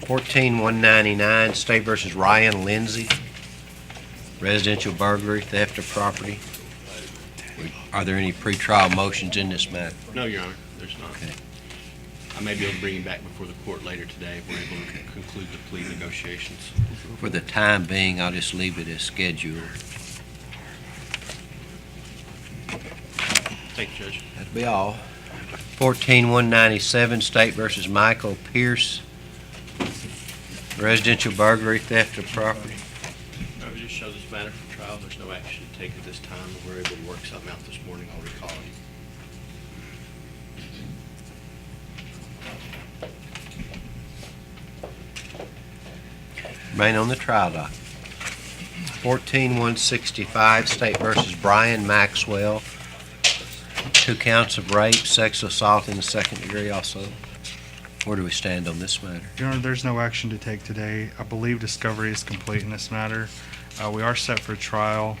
14-199, State versus Ryan Lindsay, residential burglary, theft of property. Are there any pretrial motions in this matter? No, Your Honor, there's not. Okay. I may be able to bring him back before the court later today if we're able to conclude the plea negotiations. For the time being, I'll just leave it as scheduled. Thank you, Judge. That'll be all. 14-197, State versus Michael Pierce, residential burglary, theft of property. I would just show this matter for trial. There's no action to take at this time. If we're able to work something out this morning, I'll recall it. Remain on the trial docket. 14-165, State versus Brian Maxwell, 2 counts of rape, sexual assault in the second degree also. Where do we stand on this matter? Your Honor, there's no action to take today. I believe discovery is complete in this matter. We are set for trial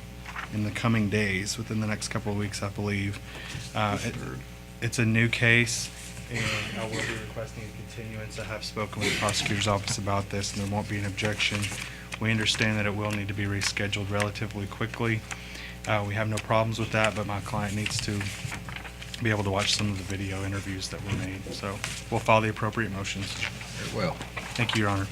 in the coming days, within the next couple of weeks, I believe. It's a new case, and I will be requesting a continuance. I have spoken with the prosecutor's office about this, and there won't be an objection. We understand that it will need to be rescheduled relatively quickly. We have no problems with that, but my client needs to be able to watch some of the video interviews that were made. So we'll follow the appropriate motions. Very well. Thank you, Your Honor.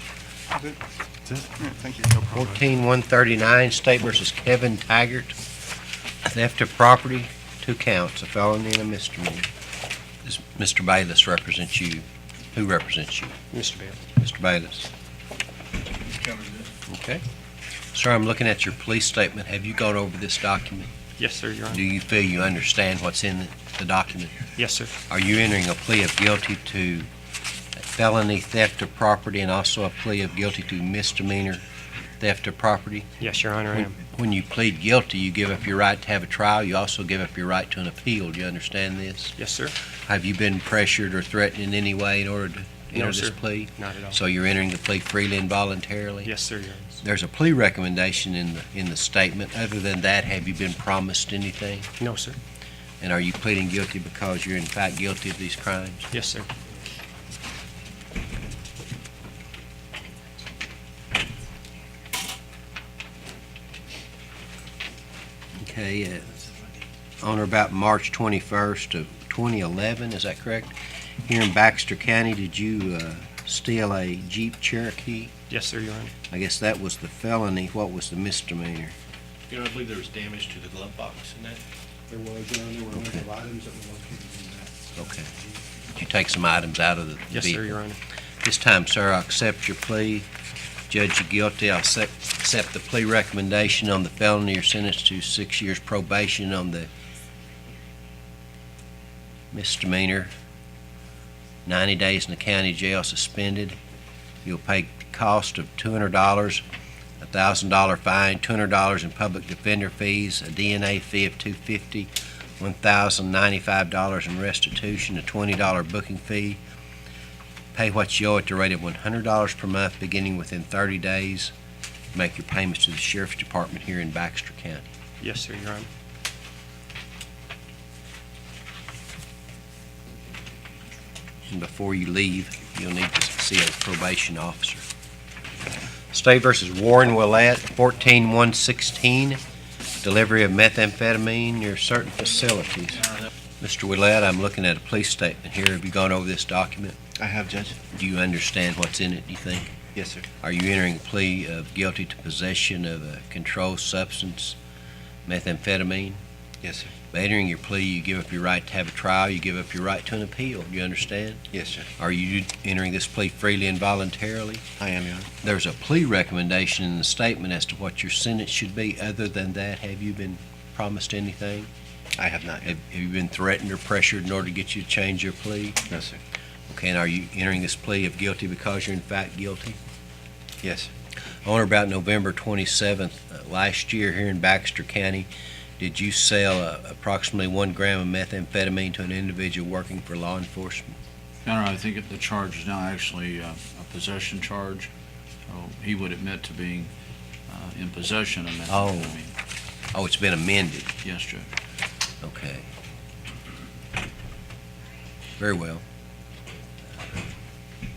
That's it. That's it? Yeah, thank you. No problem. 14-139, State versus Kevin Taggart, theft of property, 2 counts, a felony and a misdemeanor. Does Mr. Bayless represent you? Who represents you? Mr. Bailey. Mr. Bayless. Okay. Sir, I'm looking at your police statement. Have you gone over this document? Yes, sir, Your Honor. Do you feel you understand what's in the document? Yes, sir. Are you entering a plea of guilty to felony theft of property and also a plea of guilty to misdemeanor theft of property? Yes, Your Honor, I am. When you plead guilty, you give up your right to have a trial. You also give up your right to an appeal. Do you understand this? Yes, sir. Have you been pressured or threatened in any way in order to enter No, this sir. plea? Not at all. So you're entering the plea freely and voluntarily? Yes, sir, Your Honor. There's a plea recommendation in the statement. Other than that, have you been promised anything? No, sir. And are you pleading guilty because you're in fact guilty of these crimes? Yes, sir. Okay, on or about March 21st of 2011, is that correct? Here in Baxter County, did you steal a Jeep Cherokee? Yes, sir, Your Honor. I guess that was the felony. What was the misdemeanor? You know, I believe there was damage to the glove box in that. There was, there were a number of items that were located in that. Okay. Did you take some items out of the Yes, vehicle? sir, Your Honor. This time, sir, I accept your plea. Judge you guilty. I'll accept the plea recommendation on the felony. You're sentenced to 6 years probation on the misdemeanor. 90 days in the county jail suspended. You'll pay cost of $200, $1,000 fine, $200 in public defender fees, a DNA fee of $250, $1,095 in restitution, a $20 booking fee. Pay what you owe at the rate of $100 per month beginning within 30 days. Make your payments to the Sheriff's Department here in Baxter County. Yes, sir, Your Honor. And before you leave, you'll need to see a probation officer. State versus Warren Willett, 14-116, delivery of methamphetamine near certain facilities. Mr. Willett, I'm looking at a police statement here. Have you gone over this document? I have, Judge. Do you understand what's in it, do you think? Yes, sir. Are you entering a plea of guilty to possession of a controlled substance, methamphetamine? Yes, sir. By entering your plea, you give up your right to have a trial, you give up your right to an appeal. Do you understand? Yes, sir. Are you entering this plea freely and voluntarily? I am, Your Honor. There's a plea recommendation in the statement as to what your sentence should be. Other than that, have you been promised anything? I have not. Have you been threatened or pressured in order to get you to change your plea? No, sir. Okay, and are you entering this plea of guilty because you're in fact guilty? Yes, sir. On or about November 27th last year here in Baxter County, did you sell approximately 1 gram of methamphetamine to an individual working for law enforcement? Your Honor, I think the charge is now actually a possession charge. So he would admit to being in possession of methamphetamine. Oh, it's been amended. Yes, Judge. Okay. Very well.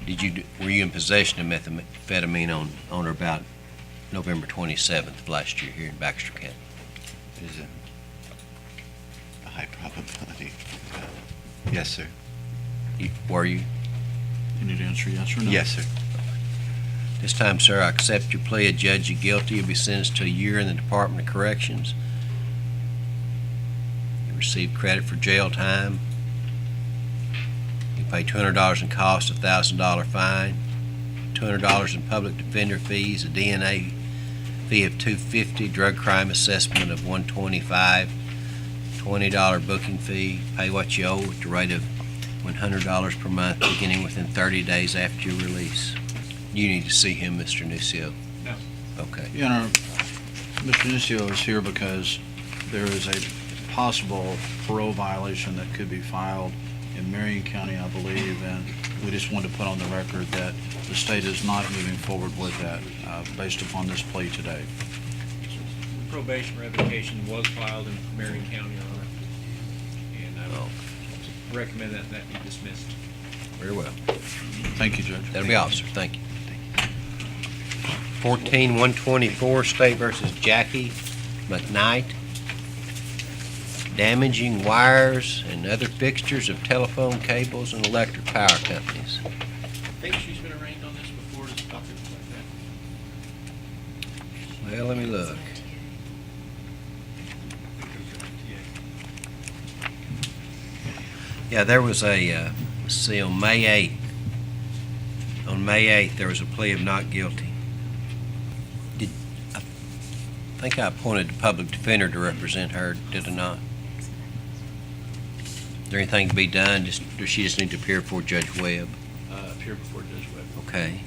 Were you in possession of methamphetamine on or about November 27th of last year here in Baxter County? It is a high probability. Yes, sir. Were you? You need to answer yes or no? Yes, sir. This time, sir, I accept your plea. Judge you guilty. You'll be sentenced to a year in the Department of Corrections. You receive credit for jail time. You pay $200 in costs, a $1,000 fine, $200 in public defender fees, a DNA fee of $250, drug crime assessment of $125, $20 booking fee. Pay what you owe at the rate of $100 per month, beginning within 30 days after your release. You need to see him, Mr. Nucio. No. Okay. Your Honor, Mr. Nucio is here because there is a possible parole violation that could be filed in Marion County, I believe, and we just wanted to put on the record that the state is not moving forward with that based upon this plea today. Probation revocation was filed in Marion County, Your Honor, and I Oh, recommend that that be dismissed. very well. Thank you, Judge. That'll be officer. Thank you. 14-124, State versus Jackie McKnight. Damaging wires and other fixtures of telephone cables and electric power companies. I think she's been arraigned on this before, does Dr. like that? Well, let me look. Yeah, there was a, let's see, on May 8th, there was a plea of not guilty. I think I appointed the public defender to represent her, did I not? Is there anything to be done? Does she just need to appear before Judge Webb? Appear before Judge Webb. Okay.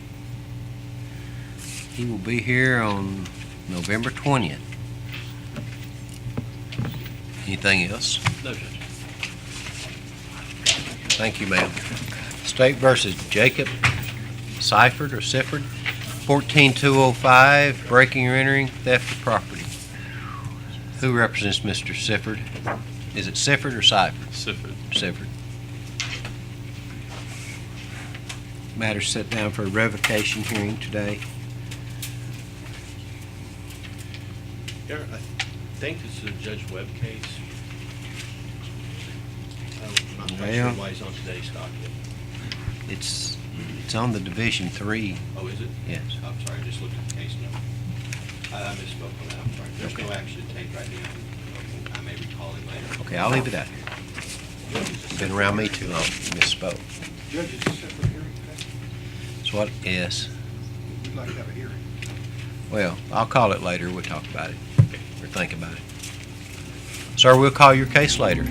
He will be here on November 20th. Anything else? No, Judge. Thank you, ma'am. State versus Jacob Seifert or Sifford, 14-205, breaking or entering, theft of property. Who represents Mr. Sifford? Is it Sifford or Seifert? Sifford. Sifford. Matter set down for a revocation hearing today. I think this is a Judge Webb case. I'm not quite sure Well- why he's on today's docket. It's on the Division 3. Oh, is it? Yes. I'm sorry, I just looked at the case number. I misspoke on that, I'm sorry. There's no action to take right now. I may recall it later. Okay, I'll leave it out here. Been around me too long. Misspoke. Judge, is this set for hearing today? So what? Yes. We'd like to have a hearing. Well, I'll call it later. We'll talk about it or think about it. Sir, we'll call your case later.